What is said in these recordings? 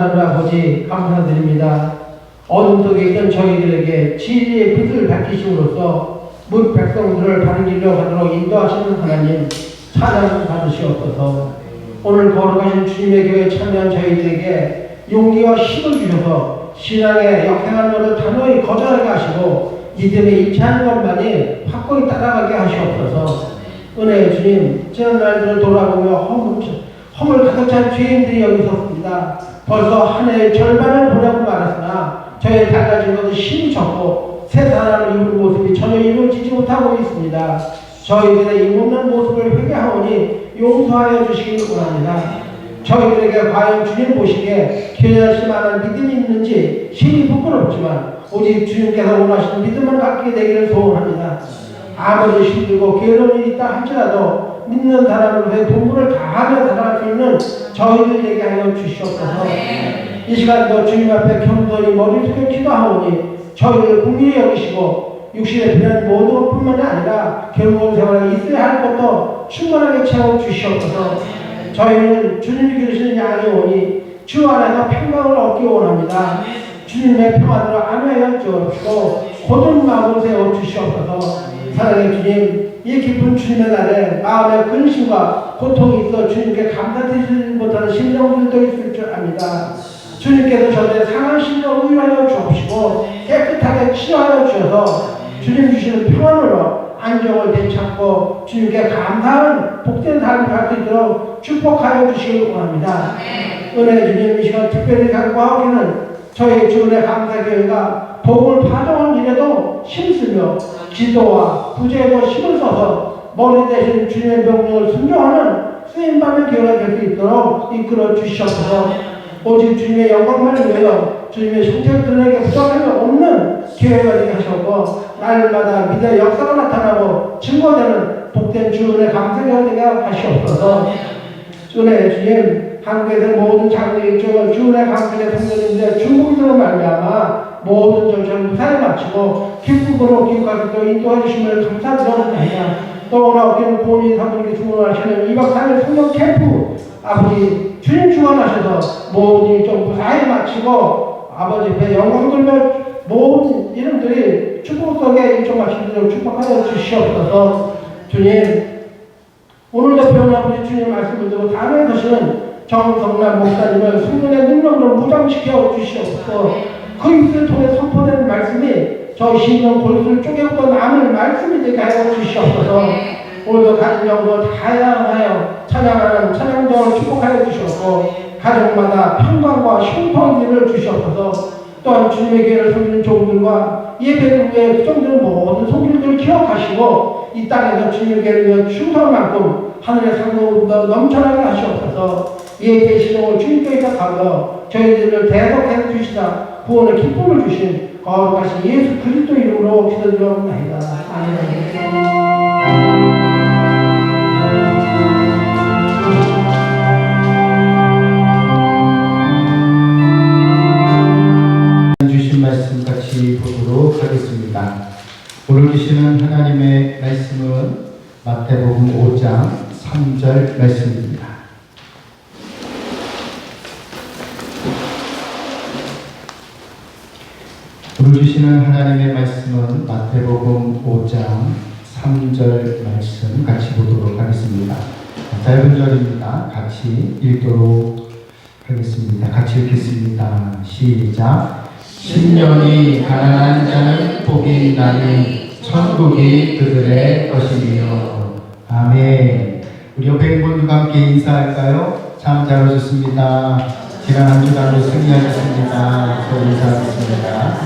하나님 아버지 감사드립니다. 어둠 속에 있던 저희들에게 진리의 빛을 밝히심으로써 문 백성들을 바른 길로 가도록 인도하시는 하나님 찬양 받으시옵소서. 오늘 걸어가신 주님의 교회에 참여한 저희들에게 용기와 힘을 주셔서 신앙의 역행하는 것을 단호히 거절하게 하시고 믿음에 입체하는 것만이 확고히 따라가게 하시옵소서. 은혜의 주님, 지난 날들을 돌아보며 허물 가득 찬 죄인들이 여기 섰습니다. 벌써 한 해의 절반을 보내고 말았으나 저희의 달라진 것은 힘이 적고 새 사람을 입은 모습이 전혀 이루어지지 못하고 있습니다. 저희들의 이없는 모습을 회개하오니 용서하여 주시기 원합니다. 저희들에게 과연 주님 보시기에 교회할 만한 믿음이 있는지 심히 부끄럽지만 오직 주님께서 원하시는 믿음만 갖게 되기를 소원합니다. 아무리 힘들고 괴로운 일이 있다 할지라도 믿는 사람으로서의 본분을 다하며 살아갈 수 있는 저희들에게 하여 주시옵소서. 이 시간도 주님 앞에 겸손히 머리 숙여 기도하오니 저희를 긍휼히 여기시고 육신에 필요한 모든 것뿐만이 아니라 결국은 생활에 있어야 할 것도 충분하게 채워 주시옵소서. 저희는 주님이 기르시는 양이 오니 주 안에서 평강을 얻기 원합니다. 주님의 평안으로 안하여 주옵시고 고든 마음을 세워 주시옵소서. 사랑의 주님, 이 깊은 주님의 날에 마음의 근심과 고통이 있어 주님께 감사드리지 못하는 심령들도 있을 줄 압니다. 주님께서 저들의 상한 심령을 위하여 주옵시고 깨끗하게 치료하여 주셔서 주님 주시는 평안으로 안정을 되찾고 주님께 감사한 복된 삶을 살 수 있도록 축복하여 주시기 원합니다. 은혜의 주님, 이 시간 특별히 간구하기는 저희 주은혜 감사교회가 복음을 파송한 일에도 힘쓰며 기도와 구제에도 힘을 써서 머리 대신 주님의 명령을 순종하는 쓰임받는 교회가 될 수 있도록 이끌어 주시옵소서. 오직 주님의 영광만을 위하여 주님의 형제들에게 부족함이 없는 교회가 되게 하셨고 날마다 믿음의 역사가 나타나고 증거되는 복된 주은혜 감사교회가 되게 하시옵소서. 주은혜 주님, 한국에서 모든 장로의 주은혜 감사교회 성도님들의 중국으로 말미암아 모든 정신을 무사히 마치고 기쁨으로 기억하기도 인도해 주심을 감사드립니다. 또 오늘 어깨는 본인 사모님께 주문하시는 2박 3일 성령 캠프 아버지 주님 주관하셔서 모든 일정 무사히 마치고 아버지 배 영광 돌며 모든 이름들이 축복 속에 일정하시도록 축복하여 주시옵소서. 주님, 오늘도 배운 아버지 주님 말씀을 듣고 다음에 거시는 정성남 목사님을 성령의 능력으로 무장시켜 주시옵소서. 그 입술을 통해 선포되는 말씀이 저희 심령 골수를 쪼개고 남을 말씀이 되게 하여 주시옵소서. 오늘도 가정적으로 다양하여 찬양하는 찬양정을 축복하여 주시옵고 가정마다 평강과 흉통기를 주시옵소서. 또한 주님의 교회를 섬기는 종들과 예배를 위해 수종되는 모든 손길들을 기억하시고 이 땅에서 주님의 교회를 위해 충성할 만큼 하늘의 상급보다 넘쳐나게 하시옵소서. 예배의 신용을 주님께서 가져 저희들을 대속해 주시다 구원의 기쁨을 주신 거룩하신 예수 그리스도 이름으로 기도드리옵나이다. 아멘. 주신 말씀 같이 보도록 하겠습니다. 오늘 주시는 하나님의 말씀은 마태복음 5장 3절 말씀입니다. 오늘 주시는 하나님의 말씀은 마태복음 5장 3절 말씀 같이 보도록 하겠습니다. 짧은 절입니다. 같이 읽도록 하겠습니다. 같이 읽겠습니다. 시작. 심령이 가난한 자는 복이 있나니 천국이 그들의 것이며. 아멘. 우리 옆에 있는 분들과 함께 인사할까요? 참 잘 오셨습니다. 지난 한 주간도 승리하셨습니다. 또 인사하겠습니다.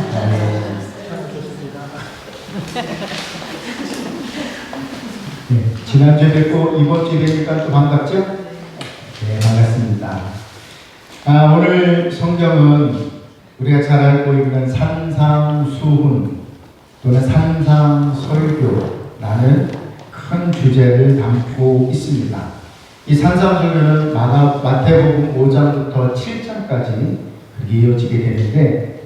네, 지난주에 뵙고 이번주에 뵈니까 또 반갑죠? 네, 반갑습니다. 오늘 성경은 우리가 잘 알고 있는 산상수훈 또는 산상설교라는 큰 주제를 담고 있습니다. 이 산상설교는 마태복음 5장부터 7장까지 이어지게 되는데,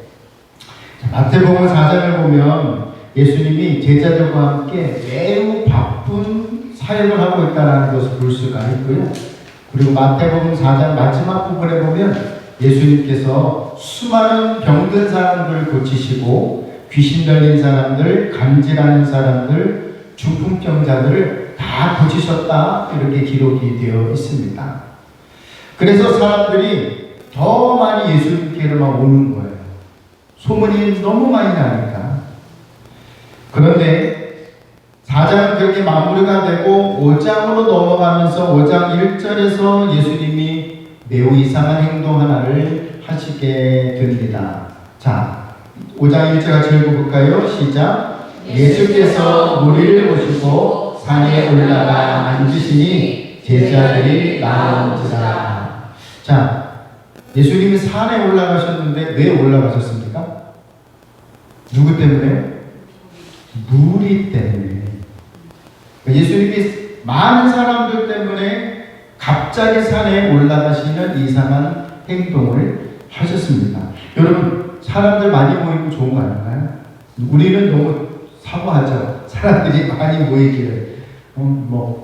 마태복음 4장을 보면 예수님이 제자들과 함께 매우 바쁜 사역을 하고 있다는 것을 볼 수가 있고요. 그리고 마태복음 4장 마지막 부분에 보면 예수님께서 수많은 병든 사람들 고치시고 귀신 들린 사람들, 간질하는 사람들, 중풍병자들을 다 고치셨다 이렇게 기록이 되어 있습니다. 그래서 사람들이 더 많이 예수님께로만 오는 거예요. 소문이 너무 많이 나니까. 그런데 4장은 그렇게 마무리가 되고 5장으로 넘어가면서 5장 1절에서 예수님이 매우 이상한 행동 하나를 하시게 됩니다. 자, 5장 1절 같이 읽어볼까요? 시작. 예수께서 무리를 보시고 산에 올라가 앉으시니 제자들이 나온지라. 자, 예수님이 산에 올라가셨는데 왜 올라가셨습니까? 누구 때문에? 무리 때문에. 예수님이 많은 사람들 때문에 갑자기 산에 올라가시는 이상한 행동을 하셨습니다. 여러분, 사람들 많이 모이면 좋은 거 아닌가요? 우리는 너무 사고하죠. 사람들이 많이 모이기를.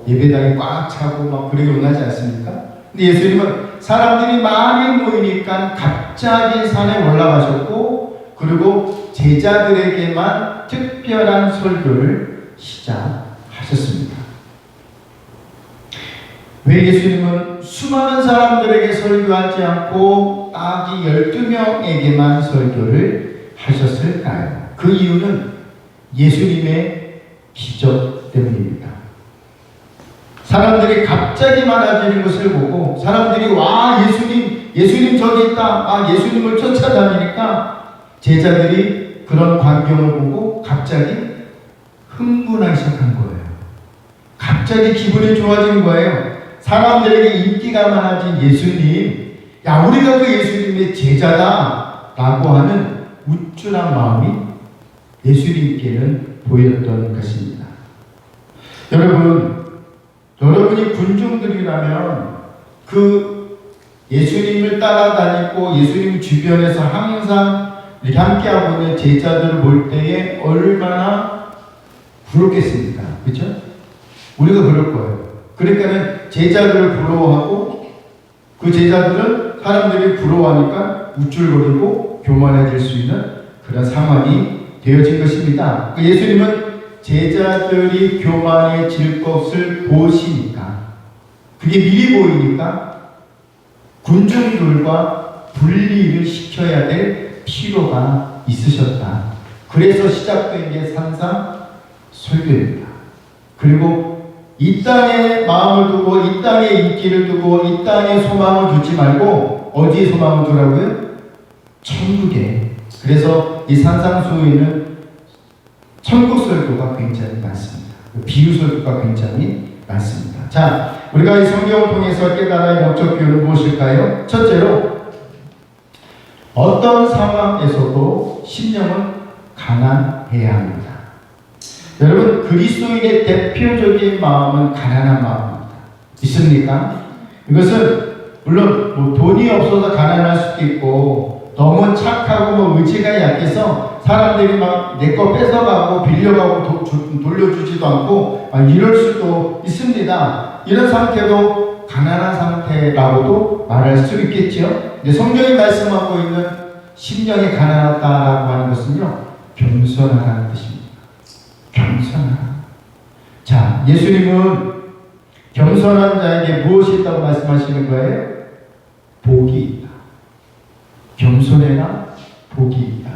예배당이 꽉 차고 막 그러게 원하지 않습니까? 근데 예수님은 사람들이 많이 모이니까 갑자기 산에 올라가셨고, 그리고 제자들에게만 특별한 설교를 시작하셨습니다. 왜 예수님은 수많은 사람들에게 설교하지 않고 딱 12명에게만 설교를 하셨을까요? 그 이유는 예수님의 기적 때문입니다. 사람들이 갑자기 많아지는 것을 보고 사람들이 와 예수님 저기 있다, 예수님을 쫓아다니니까 제자들이 그런 광경을 보고 갑자기 흥분하기 시작한 거예요. 갑자기 기분이 좋아진 거예요. 사람들에게 인기가 많아진 예수님, 야 우리가 그 예수님의 제자다 라고 하는 우쭐한 마음이 예수님께는 보였던 것입니다. 여러분이 군중들이라면 그 예수님을 따라다니고 예수님 주변에서 항상 이렇게 함께하고 있는 제자들을 볼 때에 얼마나 부럽겠습니까? 그렇죠? 우리가 그럴 거예요. 그러니까는 제자들을 부러워하고 그 제자들은 사람들이 부러워하니까 우쭐거리고 교만해질 수 있는 그런 상황이 되어진 것입니다. 예수님은 제자들이 교만해질 것을 보시니까, 그게 미리 보이니까 군중들과 분리를 시켜야 될 필요가 있으셨다. 그래서 시작된 게 산상 설교입니다. 그리고 이 땅에 마음을 두고 이 땅에 인기를 두고 이 땅에 소망을 두지 말고 어디에 소망을 두라고요? 천국에. 그래서 이 산상수훈에는 천국 설교가 굉장히 많습니다. 비유 설교가 굉장히 많습니다. 자, 우리가 이 성경을 통해서 깨달은 영적 교훈은 무엇일까요? 첫째로, 어떤 상황에서도 심령은 가난해야 합니다. 여러분, 그리스도인의 대표적인 마음은 가난한 마음입니다. 있습니까? 이것은 물론 돈이 없어서 가난할 수도 있고, 너무 착하고 의지가 약해서 사람들이 막 내 거 뺏어가고 빌려가고 돌려주지도 않고 이럴 수도 있습니다. 이런 상태도 가난한 상태라고도 말할 수 있겠죠. 근데 성경이 말씀하고 있는 심령이 가난하다라고 하는 것은요, 겸손하다는 뜻입니다. 겸손하다. 자, 예수님은 겸손한 자에게 무엇이 있다고 말씀하시는 거예요? 복이 있다. 겸손해라, 복이 있다.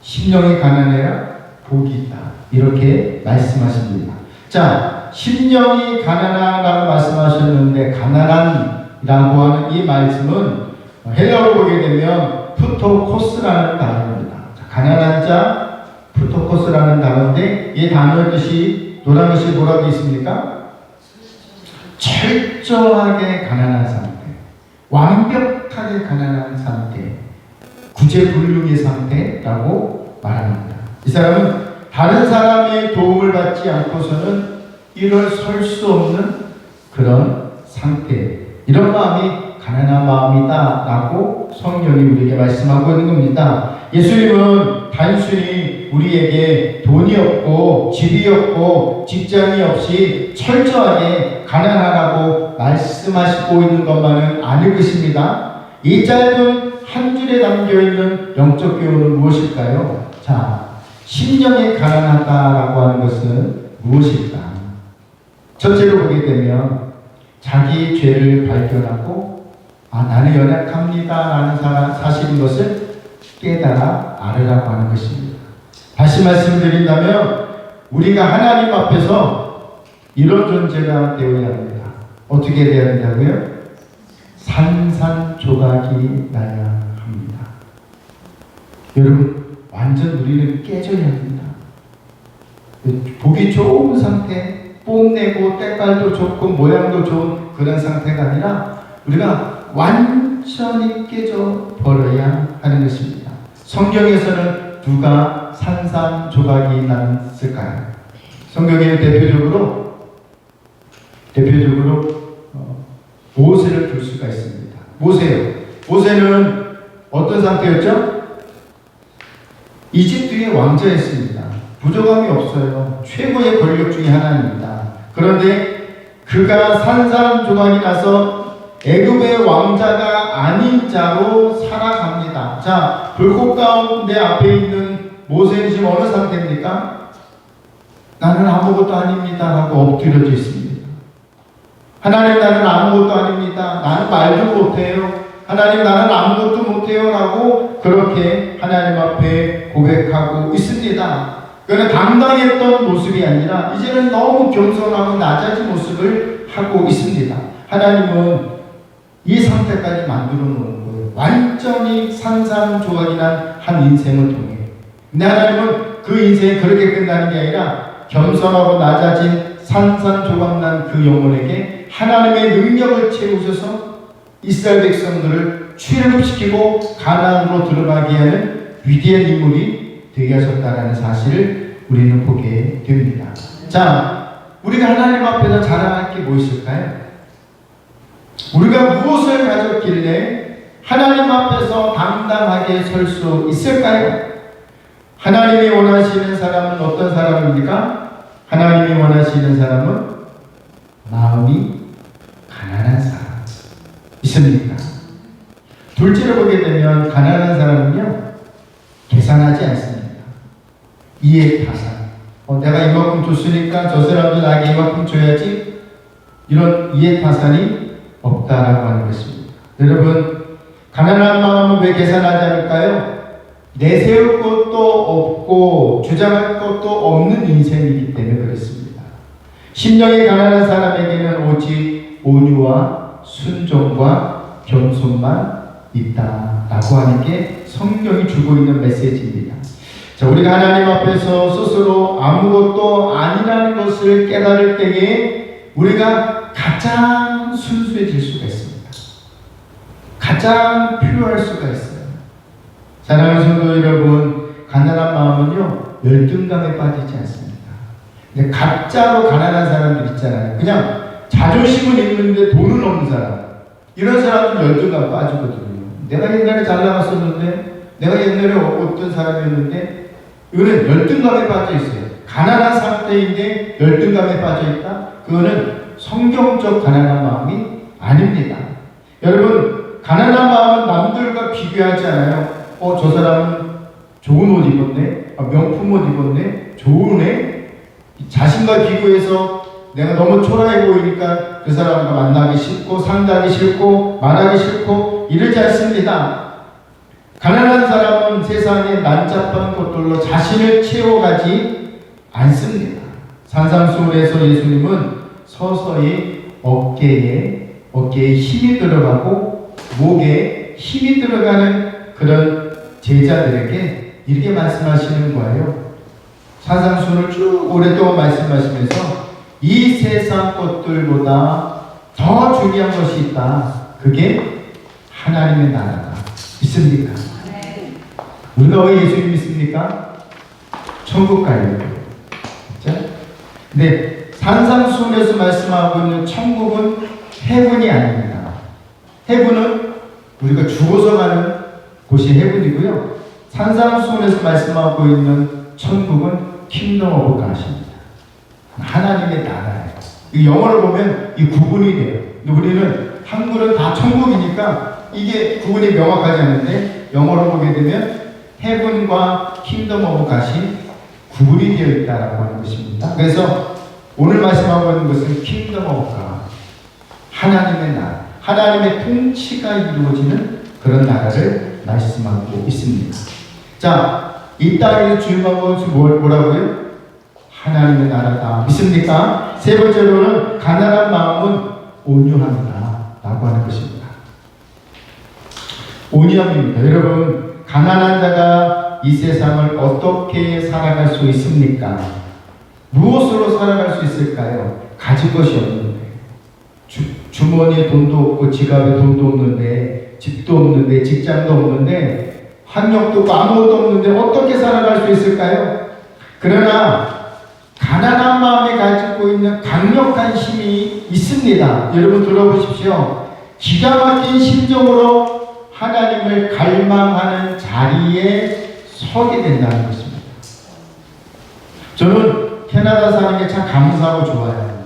심령이 가난해라, 복이 있다. 이렇게 말씀하십니다. 자, 심령이 가난하다고 말씀하셨는데, 가난한이라고 하는 이 말씀은 헬라어로 보게 되면 푸토코스라는 단어입니다. 가난한 자, 푸토코스라는 단어인데, 이 단어의 뜻이, 노란 것이 뭐라고 있습니까? 철저하게 가난한 상태, 완벽하게 가난한 상태, 구제불능의 상태라고 말합니다. 이 사람은 다른 사람의 도움을 받지 않고서는 일어설 수 없는 그런 상태, 이런 마음이 가난한 마음이다 라고 성경이 우리에게 말씀하고 있는 겁니다. 예수님은 단순히 우리에게 돈이 없고 집이 없고 직장이 없이 철저하게 가난하라고 말씀하시고 있는 것만은 아닐 것입니다. 이 짧은 한 줄에 담겨있는 영적 교훈은 무엇일까요? 자, 심령이 가난하다라고 하는 것은 무엇일까? 첫째로 보게 되면 자기 죄를 발견하고 나는 연약합니다 라는 사실인 것을 깨달아 알으라고 하는 것입니다. 다시 말씀드린다면 우리가 하나님 앞에서 이런 존재가 되어야 합니다. 어떻게 되어야 된다고요? 산산조각이 나야 합니다. 여러분, 완전 우리는 깨져야 합니다. 보기 좋은 상태, 뽐내고 때깔도 좋고 모양도 좋은 그런 상태가 아니라 우리가 완전히 깨져 버려야 하는 것입니다. 성경에서는 누가 산산조각이 났을까요? 성경에는 대표적으로 모세를 볼 수가 있습니다. 모세는 어떤 상태였죠? 이집트의 왕자였습니다. 부족함이 없어요. 최고의 권력 중에 하나입니다. 그런데 그가 산산조각이 나서 애굽의 왕자가 아닌 자로 살아갑니다. 자, 불꽃 가운데 앞에 있는 모세는 지금 어느 상태입니까? 나는 아무것도 아닙니다 라고 엎드려져 있습니다. 하나님, 나는 아무것도 아닙니다. 나는 말도 못해요. 하나님, 나는 아무것도 못해요 라고 그렇게 하나님 앞에 고백하고 있습니다. 그는 당당했던 모습이 아니라 이제는 너무 겸손하고 낮아진 모습을 하고 있습니다. 하나님은 이 상태까지 만들어 놓은 거예요. 완전히 산산조각이 난 한 인생을 통해. 근데 하나님은 그 인생이 그렇게 끝나는 게 아니라 겸손하고 낮아진 산산조각 난 그 영혼에게 하나님의 능력을 채우셔서 이스라엘 백성들을 출애굽시키고 가나안으로 들어가게 하는 위대한 인물이 되게 하셨다는 사실을 우리는 보게 됩니다. 자, 우리가 하나님 앞에서 자랑할 게 무엇일까요? 우리가 무엇을 가졌길래 하나님 앞에서 당당하게 설 수 있을까요? 하나님이 원하시는 사람은 어떤 사람입니까? 하나님이 원하시는 사람은 마음이 가난한 사람. 있습니까? 둘째로 보게 되면 가난한 사람은요, 계산하지 않습니다. 이해타산. 내가 이만큼 줬으니까 저 사람도 나에게 이만큼 줘야지. 이런 이해타산이 없다라고 하는 것입니다. 여러분, 가난한 마음은 왜 계산하지 않을까요? 내세울 것도 없고 주장할 것도 없는 인생이기 때문에 그렇습니다. 심령이 가난한 사람에게는 오직 온유와 순종과 겸손만 있다라고 하는 게 성경이 주고 있는 메시지입니다. 자, 우리가 하나님 앞에서 스스로 아무것도 아니라는 것을 깨달을 때에 우리가 가장 순수해질 수가 있습니다. 가장 필요할 수가 있어요. 사랑하는 성도 여러분, 가난한 마음은요, 열등감에 빠지지 않습니다. 근데 가짜로 가난한 사람들 있잖아요. 그냥 자존심은 있는데 돈은 없는 사람. 이런 사람은 열등감 빠지거든요. 내가 옛날에 잘 나갔었는데, 내가 옛날에 어떤 사람이었는데, 이거는 열등감에 빠져 있어요. 가난한 상태인데 열등감에 빠져 있다? 그거는 성경적 가난한 마음이 아닙니다. 여러분, 가난한 마음은 남들과 비교하지 않아요. 저 사람은 좋은 옷 입었네, 명품 옷 입었네, 좋으네. 자신과 비교해서 내가 너무 초라해 보이니까 그 사람과 만나기 싫고 상대하기 싫고 말하기 싫고 이러지 않습니다. 가난한 사람은 세상의 난잡한 것들로 자신을 채워가지 않습니다. 산상수훈에서 예수님은 서서히 어깨에 힘이 들어가고 목에 힘이 들어가는 그런 제자들에게 이렇게 말씀하시는 거예요. 산상수훈을 쭉 오랫동안 말씀하시면서 이 세상 것들보다 더 중요한 것이 있다. 그게 하나님의 나라다. 믿습니까? 우리가 왜 예수님 믿습니까? 천국 가려고. 그렇죠? 근데 산상수훈에서 말씀하고 있는 천국은 해븐이 아닙니다. 해븐은 우리가 죽어서 가는 곳이 해븐이고요. 산상수훈에서 말씀하고 있는 천국은 킹덤 오브 갓입니다. 하나님의 나라예요. 이 영어를 보면 이 구분이 돼요. 근데 우리는 한글은 다 천국이니까 이게 구분이 명확하지 않은데 영어로 보게 되면 heaven과 kingdom of God이 구분이 되어 있다라고 하는 것입니다. 그래서 오늘 말씀하고 있는 것은 kingdom of God, 하나님의 나라, 하나님의 통치가 이루어지는 그런 나라를 말씀하고 있습니다. 자, 이 땅에서 주님한 것이 뭐라고요? 하나님의 나라다. 믿습니까? 세 번째로는 가난한 마음은 온유합니다 라고 하는 것입니다. 온유함입니다. 여러분, 가난한 자가 이 세상을 어떻게 살아갈 수 있습니까? 무엇으로 살아갈 수 있을까요? 가질 것이 없는데, 주머니에 돈도 없고 지갑에 돈도 없는데, 집도 없는데, 직장도 없는데, 학력도 없고 아무것도 없는데 어떻게 살아갈 수 있을까요? 그러나 가난한 마음에 가지고 있는 강력한 힘이 있습니다. 여러분 들어보십시오. 기가 막힌 심정으로 하나님을 갈망하는 자리에 서게 된다는 것입니다. 저는 캐나다 사는 게 참 감사하고 좋아요.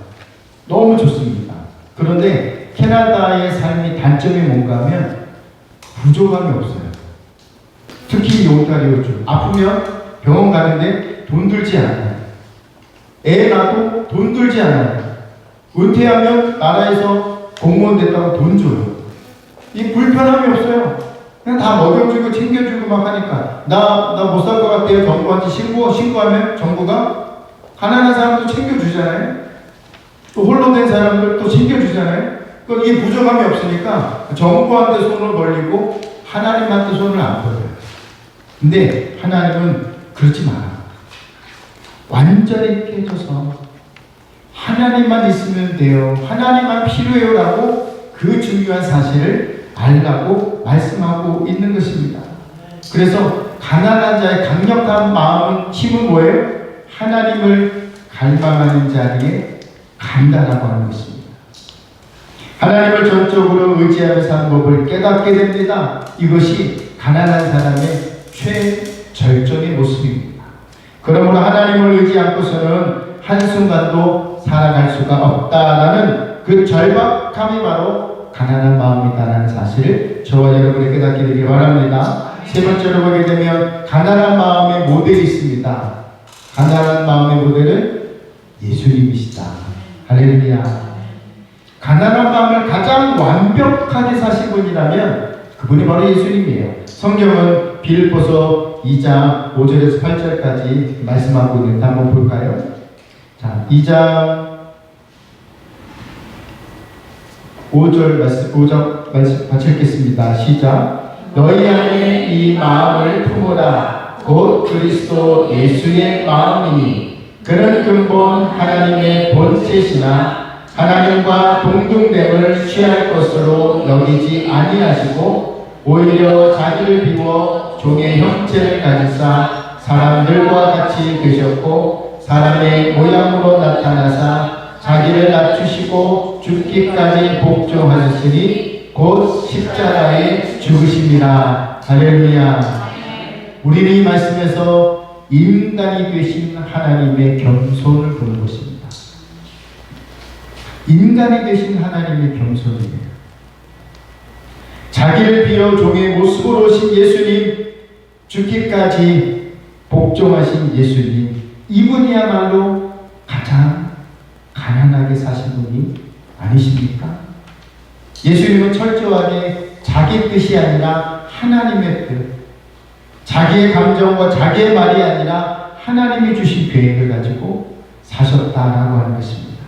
너무 좋습니다. 그런데 캐나다의 삶의 단점이 뭔가 하면 부족함이 없어요. 특히 이 온타리오주. 아프면 병원 가는데 돈 들지 않아요. 애 낳아도 돈 들지 않아요. 은퇴하면 나라에서 공무원 됐다고 돈 줘요. 이 불편함이 없어요. 그냥 다 먹여주고 챙겨주고 막 하니까 나 못 살 것 같아요. 정부한테 신고하면 정부가 가난한 사람도 챙겨주잖아요. 또 홀로 된 사람들 또 챙겨주잖아요. 그럼 이게 부족함이 없으니까 정부한테 손을 벌리고 하나님한테 손을 안 벌려요. 근데 하나님은 그렇지 마라. 완전히 깨져서 하나님만 있으면 돼요. 하나님만 필요해요 라고 그 중요한 사실을 알라고 말씀하고 있는 것입니다. 그래서 가난한 자의 강력한 마음은 힘은 뭐예요? 하나님을 갈망하는 자리에 간다라고 하는 것입니다. 하나님을 전적으로 의지하며 사는 법을 깨닫게 됩니다. 이것이 가난한 사람의 최절정의 모습입니다. 그러므로 하나님을 의지 않고서는 한순간도 살아갈 수가 없다라는 그 절박함이 바로 가난한 마음이다라는 사실을 저와 여러분이 깨닫게 되길 바랍니다. 세 번째로 보게 되면 가난한 마음의 모델이 있습니다. 가난한 마음의 모델은 예수님이시다. 할렐루야. 가난한 마음을 가장 완벽하게 사신 분이라면 그분이 바로 예수님이에요. 성경은 빌립보서 2장 5절에서 8절까지 말씀하고 있는데 한번 볼까요? 자, 2장 5절 말씀 같이 읽겠습니다. 시작. 너희 안에 이 마음을 품으라. 곧 그리스도 예수의 마음이니 그는 근본 하나님의 본체시나 하나님과 동등됨을 취할 것으로 여기지 아니하시고 오히려 자기를 비워 종의 형체를 가지사 사람들과 같이 되셨고 사람의 모양으로 나타나사 자기를 낮추시고 죽기까지 복종하셨으니 곧 십자가에 죽으심이라. 할렐루야. 우리는 이 말씀에서 인간이 되신 하나님의 겸손을 보는 것입니다. 인간이 되신 하나님의 겸손이에요. 자기를 비워 종의 모습으로 오신 예수님, 죽기까지 복종하신 예수님, 이분이야말로 가장 가난하게 사신 분이 아니십니까? 예수님은 철저하게 자기 뜻이 아니라 하나님의 뜻, 자기의 감정과 자기의 말이 아니라 하나님이 주신 계획을 가지고 사셨다라고 하는 것입니다.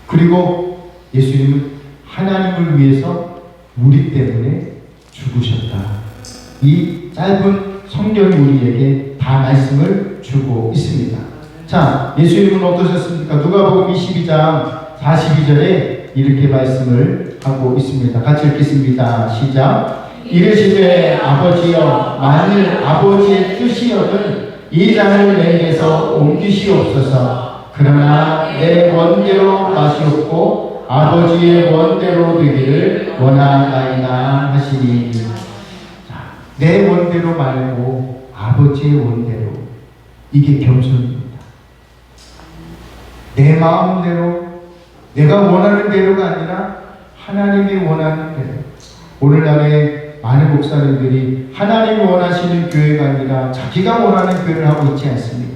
그리고 예수님은 하나님을 위해서 우리 때문에 죽으셨다. 이 짧은 성경이 우리에게 다 말씀을 주고 있습니다. 자, 예수님은 어떠셨습니까? 누가복음 22장 42절에 이렇게 말씀을 하고 있습니다. 같이 읽겠습니다. 시작. 이르시되 아버지여 만일 아버지의 뜻이여든 이 잔을 내게서 옮기시옵소서. 그러나 내 원대로 마시옵고 아버지의 원대로 되기를 원하나이다 하시니. 자, 내 원대로 말고 아버지의 원대로. 이게 겸손입니다. 내 마음대로 내가 원하는 대로가 아니라 하나님이 원하는 대로. 오늘날의 많은 목사님들이 하나님이 원하시는 교회가 아니라 자기가 원하는 교회를 하고 있지 않습니까?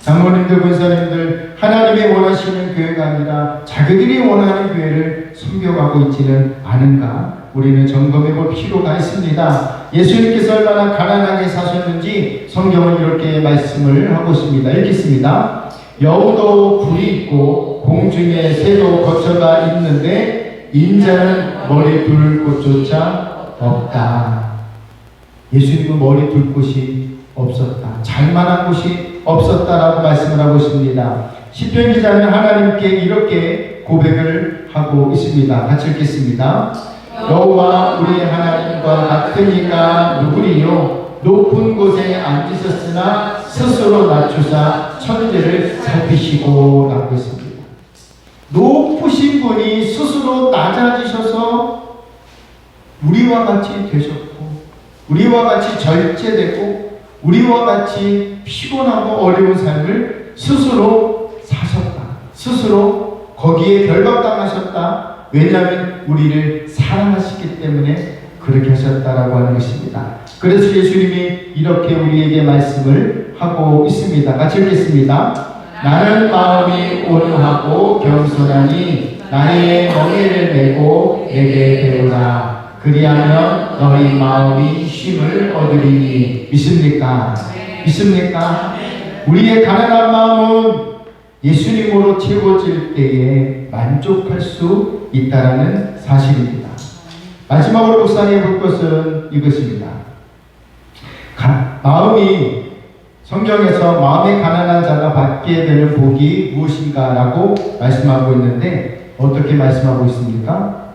장로님들, 권사님들, 하나님이 원하시는 교회가 아니라 자기들이 원하는 교회를 섬겨가고 있지는 않은가? 우리는 점검해 볼 필요가 있습니다. 예수님께서 얼마나 가난하게 사셨는지 성경은 이렇게 말씀을 하고 있습니다. 읽겠습니다. 여우도 굴이 있고 공중에 새도 거처가 있는데 인자는 머리 둘 곳조차 없다. 예수님은 머리 둘 곳이 없었다. 잘만한 곳이 없었다라고 말씀을 하고 있습니다. 시편 기자는 하나님께 이렇게 고백을 하고 있습니다. 같이 읽겠습니다. 여호와 우리 하나님과 같은 이가 누구리요? 높은 곳에 앉으셨으나 스스로 낮추사 천지를 살피시고 라고 했습니다. 높으신 분이 스스로 낮아지셔서 우리와 같이 되셨고 우리와 같이 절제되고 우리와 같이 피곤하고 어려운 삶을 스스로 사셨다. 스스로 거기에 결박당하셨다. 왜냐하면 우리를 사랑하시기 때문에 그렇게 하셨다라고 하는 것입니다. 그래서 예수님이 이렇게 우리에게 말씀을 하고 있습니다. 같이 읽겠습니다. 나는 마음이 온유하고 겸손하니 나의 멍에를 메고 내게 배우라. 그리하면 너희 마음이 쉼을 얻으리니. 믿습니까? 믿습니까? 우리의 가난한 마음은 예수님으로 채워질 때에 만족할 수 있다라는 사실입니다. 마지막으로 묵상해 볼 것은 이것입니다. 마음이 성경에서 마음이 가난한 자가 받게 되는 복이 무엇인가라고 말씀하고 있는데 어떻게 말씀하고 있습니까?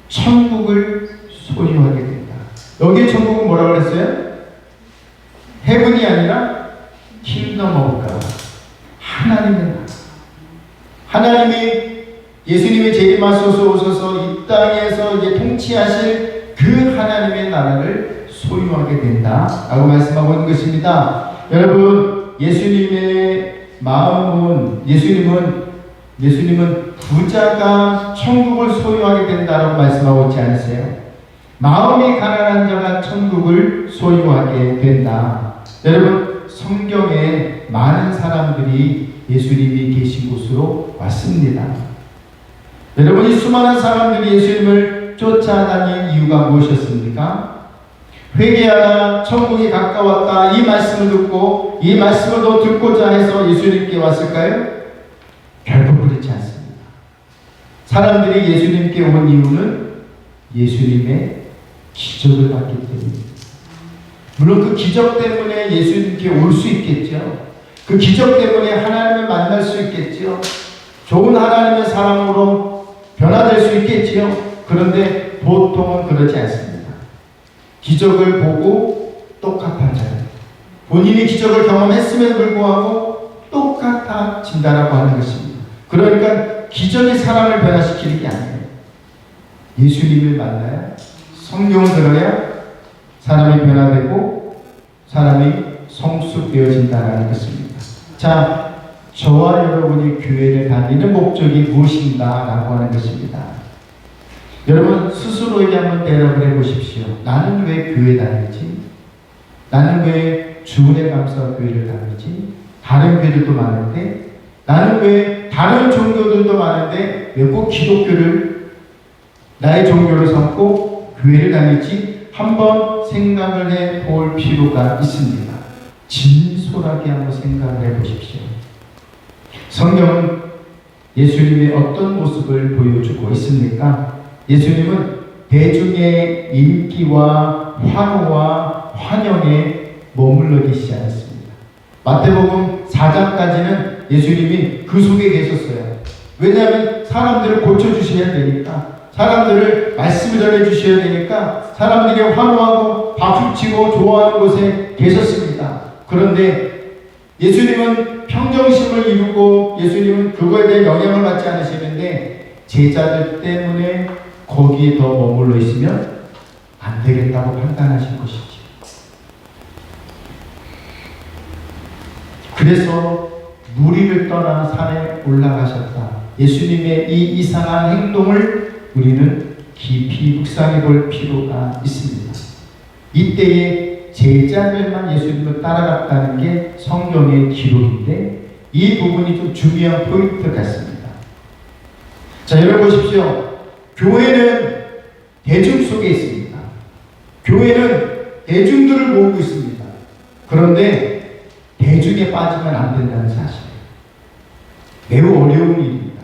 천국을 소유하게 된다. 여기 천국은 뭐라고 그랬어요? 헤븐이 아니라 킹덤 오브 갓. 하나님의 나라. 하나님이 예수님이 재림하셔서 오셔서 이 땅에서 이제 통치하실 그 하나님의 나라를 소유하게 된다라고 말씀하고 있는 것입니다. 여러분, 예수님의 마음은 예수님은 부자가 천국을 소유하게 된다라고 말씀하고 있지 않으세요? 마음이 가난한 자가 천국을 소유하게 된다. 여러분, 성경에 많은 사람들이 예수님이 계신 곳으로 왔습니다. 여러분, 이 수많은 사람들이 예수님을 쫓아다닌 이유가 무엇이었습니까? 회개하라, 천국이 가까웠다, 이 말씀을 듣고 이 말씀을 더 듣고자 해서 예수님께 왔을까요? 결코 그렇지 않습니다. 사람들이 예수님께 온 이유는 예수님의 기적을 받기 때문입니다. 물론 그 기적 때문에 예수님께 올 수 있겠죠. 그 기적 때문에 하나님을 만날 수 있겠죠. 좋은 하나님의 사람으로 변화될 수 있겠지요. 그런데 보통은 그렇지 않습니다. 기적을 보고 똑같아져요. 본인이 기적을 경험했음에도 불구하고 똑같아진다라고 하는 것입니다. 그러니까 기적이 사람을 변화시키는 게 아니에요. 예수님을 만나야, 성경을 들어야 사람이 변화되고 사람이 성숙되어진다는 것입니다. 자, 저와 여러분이 교회를 다니는 목적이 무엇인가라고 하는 것입니다. 여러분 스스로에게 한번 대답을 해보십시오. 나는 왜 교회 다니지? 나는 왜 주은혜 감사 교회를 다니지? 다른 교회들도 많은데 나는 왜 다른 종교들도 많은데 왜 꼭 기독교를 나의 종교로 삼고 교회를 다니지? 한번 생각을 해볼 필요가 있습니다. 진솔하게 한번 생각을 해보십시오. 성경은 예수님의 어떤 모습을 보여주고 있습니까? 예수님은 대중의 인기와 환호와 환영에 머물러 계시지 않았습니다. 마태복음 4장까지는 예수님이 그 속에 계셨어요. 왜냐하면 사람들을 고쳐주셔야 되니까, 사람들을 말씀을 전해주셔야 되니까 사람들이 환호하고 박수치고 좋아하는 곳에 계셨습니다. 그런데 예수님은 평정심을 이루고 예수님은 그거에 대해 영향을 받지 않으시는데 제자들 때문에 거기에 더 머물러 있으면 안 되겠다고 판단하신 것이지. 그래서 무리를 떠나 산에 올라가셨다. 예수님의 이 이상한 행동을 우리는 깊이 묵상해 볼 필요가 있습니다. 이때에 제자들만 예수님을 따라갔다는 게 성경의 기록인데 이 부분이 좀 중요한 포인트 같습니다. 자, 여러분 보십시오. 교회는 대중 속에 있습니다. 교회는 대중들을 모으고 있습니다. 그런데 대중에 빠지면 안 된다는 사실. 매우 어려운 일입니다.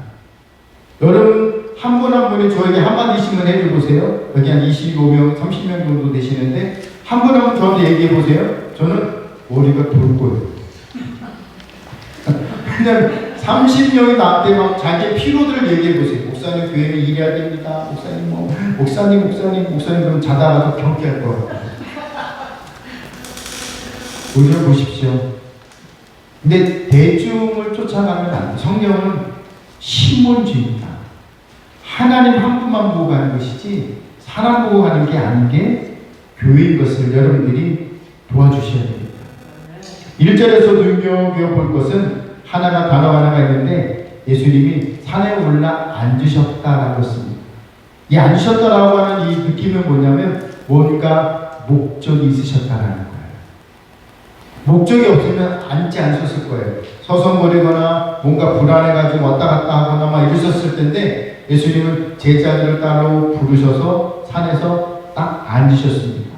여러분 한 분 한 분이 저에게 한마디씩만 해줘보세요. 여기 한 25명, 30명 정도 되시는데 한 분 한 분 저한테 얘기해보세요. 저는 머리가 돌고요. 그냥 30명이 나한테 막 자기의 피로들을 얘기해보세요. 목사님 교회는 일해야 됩니다. 목사님 목사님 그럼 자다가도 경쾌할 것 같아요. 오히려 보십시오. 근데 대중을 쫓아가면 안 돼. 성경은 신문주의입니다. 하나님 한 분만 보고 가는 것이지 사람 보고 가는 게 아닌 게 교회인 것을 여러분들이 도와주셔야 됩니다. 1절에서 눈여겨볼 것은 하나가 단어 하나가 있는데 예수님이 산에 올라 앉으셨다라고 했습니다. 이 앉으셨다라고 하는 이 느낌은 뭐냐면 뭔가 목적이 있으셨다라는 거예요. 목적이 없으면 앉지 않으셨을 거예요. 서성거리거나 뭔가 불안해가지고 왔다 갔다 하거나 막 이러셨을 텐데 예수님은 제자들을 따로 부르셔서 산에서 딱 앉으셨습니다.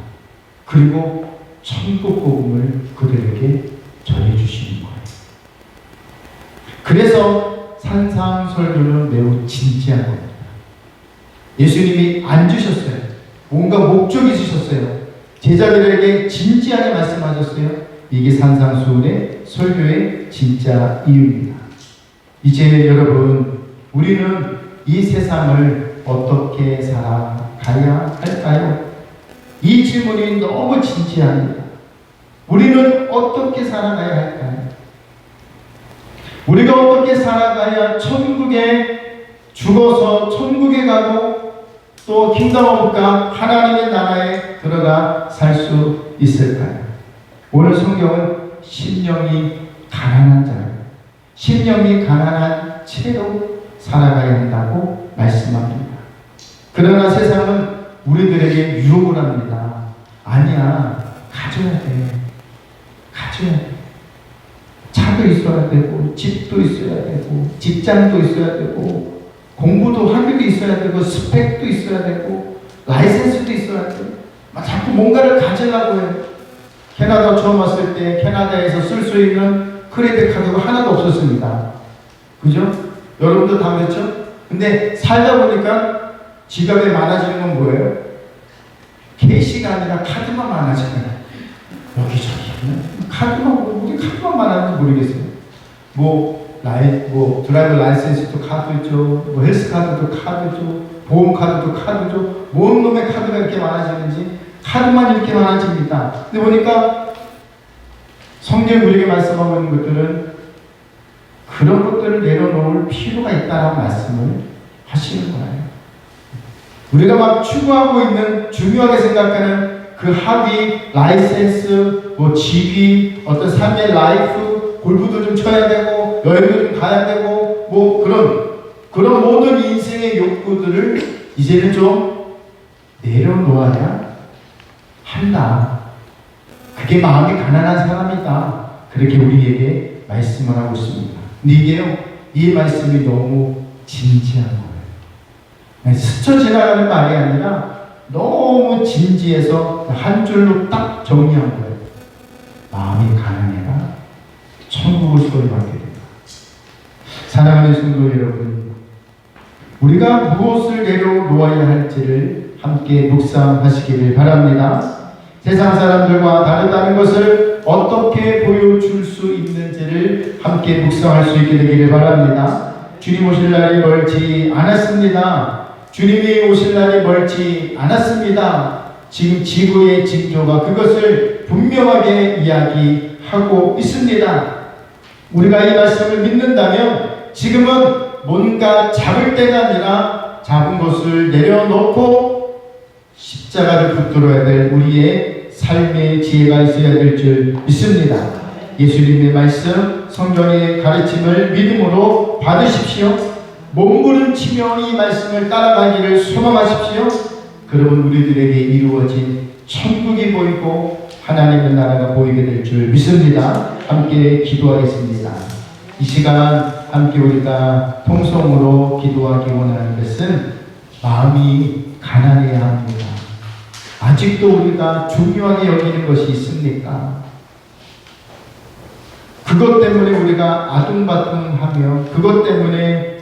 그리고 천국 복음을 그들에게 전해주시는 거예요. 그래서 산상설교는 매우 진지한 겁니다. 예수님이 앉으셨어요. 뭔가 목적이 있으셨어요. 제자들에게 진지하게 말씀하셨어요. 이게 산상수훈의 설교의 진짜 이유입니다. 이제 여러분, 우리는 이 세상을 어떻게 살아가야 할까요? 이 질문이 너무 진지합니다. 우리는 어떻게 살아가야 할까요? 우리가 어떻게 살아가야 천국에 죽어서 천국에 가고 또 킹덤 오브 갓 하나님의 나라에 들어가 살 수 있을까요? 오늘 성경은 심령이 가난한 자를 심령이 가난한 채로 살아가야 한다고 말씀합니다. 그러나 세상은 우리들에게 유혹을 합니다. 아니야, 가져야 돼. 가져야 돼. 차도 있어야 되고 집도 있어야 되고 직장도 있어야 되고 공부도 학위도 있어야 되고 스펙도 있어야 되고 라이센스도 있어야 되고 막 자꾸 뭔가를 가지려고 해요. 캐나다 처음 왔을 때 캐나다에서 쓸 수 있는 크레딧 카드가 하나도 없었습니다. 그죠? 여러분도 다 그랬죠? 근데 살다 보니까 지갑에 많아지는 건 뭐예요? 캐시가 아니라 카드만 많아지는 여기저기 카드만 우리 카드만 많았는지 모르겠어요. 뭐 드라이버 라이센스도 카드죠, 뭐 헬스 카드도 카드죠, 보험 카드도 카드죠. 뭔 놈의 카드가 이렇게 많아지는지 카드만 이렇게 많아집니다. 근데 보니까 성경이 우리에게 말씀하고 있는 것들은 그런 것들을 내려놓을 필요가 있다는 말씀을 하시는 거예요. 우리가 막 추구하고 있는 중요하게 생각하는 그 학위, 라이센스, 뭐 직위, 어떤 삶의 라이프, 골프도 좀 쳐야 되고 여행도 좀 가야 되고 뭐 그런 모든 인생의 욕구들을 이제는 좀 내려놓아야 한다. 그게 마음이 가난한 사람이다. 그렇게 우리에게 말씀을 하고 있습니다. 근데 이게요, 이 말씀이 너무 진지한 거예요. 스쳐 지나가는 말이 아니라 너무 진지해서 한 줄로 딱 정리한 거예요. 마음이 가난해라 천국을 소유하게 된다. 사랑하는 성도 여러분, 우리가 무엇을 내려놓아야 할지를 함께 묵상하시기를 바랍니다. 세상 사람들과 다르다는 것을 어떻게 보여줄 수 있는지를 함께 묵상할 수 있게 되기를 바랍니다. 주님 오실 날이 멀지 않았습니다. 주님이 오실 날이 멀지 않았습니다. 지금 지구의 징조가 그것을 분명하게 이야기하고 있습니다. 우리가 이 말씀을 믿는다면 지금은 뭔가 잡을 때가 아니라 잡은 것을 내려놓고 십자가를 붙들어야 될 우리의 삶의 지혜가 있어야 될 줄 믿습니다. 예수님의 말씀, 성경의 가르침을 믿음으로 받으십시오. 몸부림치며 이 말씀을 따라가기를 소망하십시오. 그러면 우리들에게 이루어진 천국이 보이고 하나님의 나라가 보이게 될 줄 믿습니다. 함께 기도하겠습니다. 이 시간 함께 우리가 통성으로 기도하기 원하는 것은 마음이 가난해야 합니다. 아직도 우리가 중요하게 여기는 것이 있습니까? 그것 때문에 우리가 아둥바둥하며 그것 때문에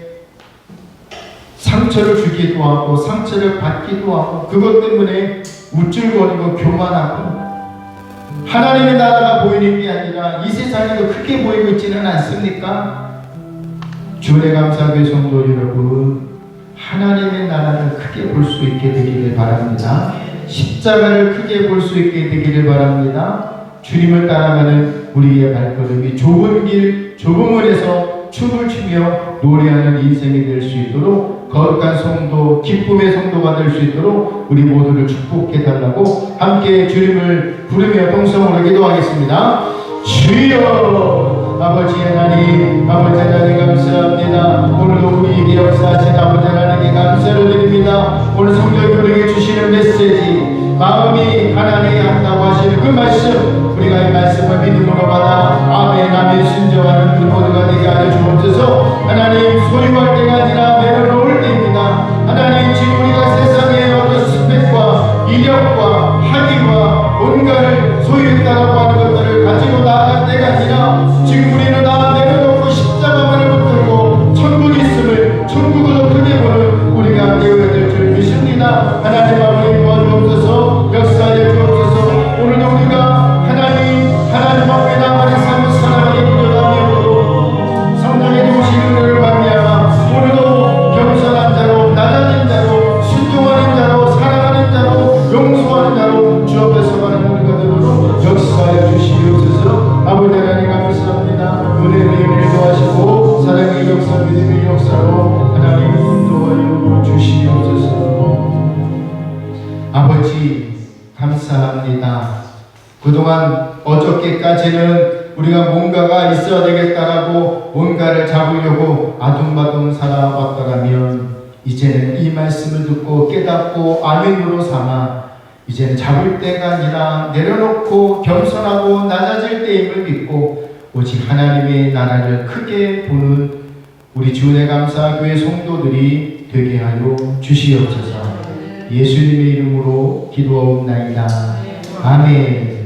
상처를 주기도 하고 상처를 받기도 하고 그것 때문에 우쭐거리고 교만하고 하나님의 나라가 보이는 게 아니라 이 세상에도 크게 보이고 있지는 않습니까? 주의 감사교회 성도 여러분, 하나님의 나라를 크게 볼 수 있게 되기를 바랍니다. 십자가를 크게 볼 수 있게 되기를 바랍니다. 주님을 따라가는 우리의 발걸음이 좁은 길, 좁은 문에서 춤을 추며 노래하는 인생이 될 수 있도록 거룩한 성도, 기쁨의 성도가 될 수 있도록 우리 모두를 축복해 달라고 함께 주님을 부르며 동성으로 기도하겠습니다. 주여, 아버지 하나님, 아버지 하나님 감사합니다. 오늘도 우리에게 역사하신 아버지 하나님께 감사를 드립니다. 오늘 성도님에게 주시는 메시지, 마음이 가난해야 한다고 하시는 그 말씀, 우리가 이 말씀을 믿음으로 받아 아멘 아멘 순종하는 그 모두가 되게 하여 주옵소서. 하나님, 소유할 때가 아니라 내려놓을 때입니다. 하나님, 지금 우리가 세상의 어떤 스펙과 이력과 학위와 온갖을 소유했다라고 하는 것들을 가지고 나아갈 때가 아니라 지금 우리는 다 내려놓고 십자가만을 붙들고 천국이 있음을, 천국을 더 크게 보는 우리가 되어야 될 줄 믿습니다. 하나님 아버지 도와주옵소서. 역사하여 주옵소서. 오늘도 우리가 하나님 앞에 나만의 삶을 살아가게 인도하며 성령의 도우신 은혜를 받으며 오늘도 겸손한 자로, 낮아진 자로, 순종하는 자로, 사랑하는 자로, 용서하는 자로 주 앞에 서가는 우리가 되도록 역사하여 주시옵소서. 아버지 하나님 감사합니다. 은혜를 도와시고 사랑의 역사, 믿음의 역사로 하나님 인도하여 주시옵소서. 아버지 감사합니다. 그동안 어저께까지는 우리가 뭔가가 있어야 되겠다라고 뭔가를 잡으려고 아둥바둥 살아왔더라면 이제는 이 말씀을 듣고 깨닫고 아멘으로 삼아 이제는 잡을 때가 아니라 내려놓고 겸손하고 낮아질 때임을 믿고 오직 하나님의 나라를 크게 보는 우리 주의 감사교회 성도들이 되게 하여 주시옵소서. 예수님의 이름으로 기도하옵나이다. 아멘.